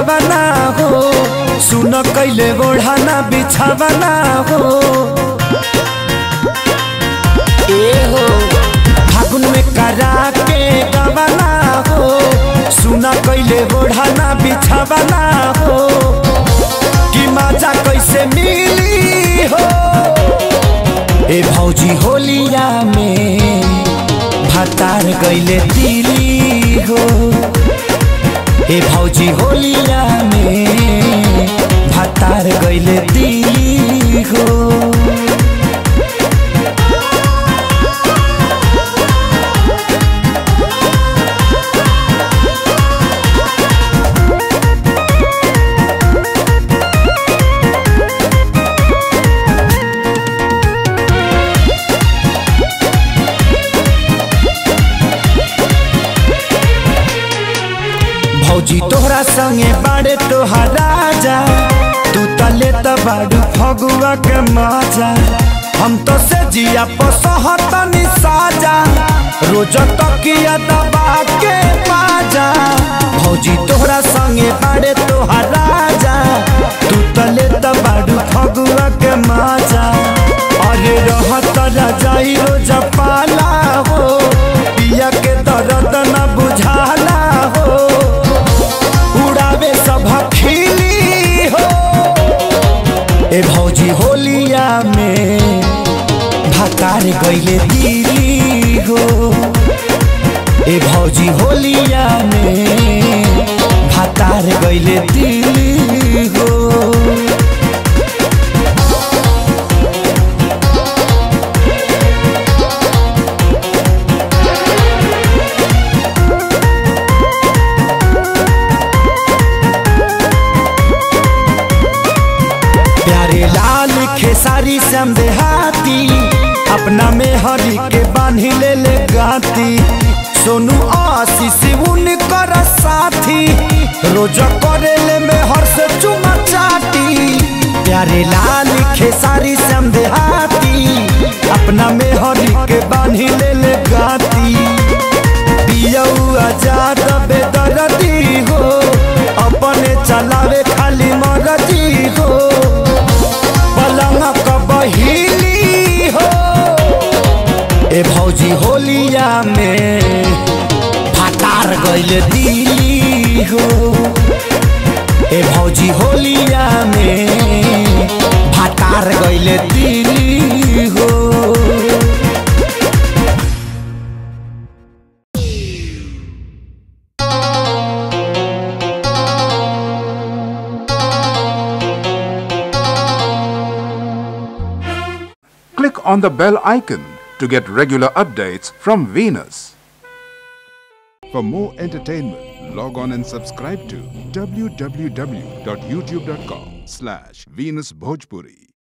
गवाना हो, सुन कैले ओढ़ाना बिछावाना हो। ए हो फागुन में करा के गवाना हो, सुन कैले ओढ़ाना बिछावाना हो। कि मजा कैसे मिली हो ए भौजी होलिया में भतार गइले दिली हो। ए भौजी होलिया में भतार गइले दिली हो। भौजी तोहरा संगे बाड़े तोहार राजा, तू तले बाड़ू फगुआ के मजा। हम तो से जिया पसहतनी साजा, रोज तकिया दबा के बाजा। भौजी तोहरा संगे बाड़े तोहार राजा, तू तले बाड़ू फगुआ के मजा। अरे रहत रजाई रोज पाला हो, पिया के दर्द न बुझाला हो। उड़ावे सब खिली हो ए भौजी होलिया में भतार गइले दिली हो। ए भौजी होलिया में भतार गइले दिली हो। लाल खेसारी श्याम देहाती, अपना में हरी के बांधी ले ले गाती। सोनू आशीष उनकर साथी, रोज करे ले में हर से चुमा चाटी। प्यारे लाल खेसारी श्याम देहाती, अपना में हरी के बांधी ले ले गाती। पियऊ आजाद बेदर्दी हो, अपने चलावे खाली मर्जी हो। बहिली हो ए भौजी होलिया में भतार गइले दिली हो। ए भौजी होलिया में भतार गइले दिली हो। Click on the bell icon to get regular updates from Venus. For more entertainment, log on and subscribe to www.youtube.com/VenusBhojpuri.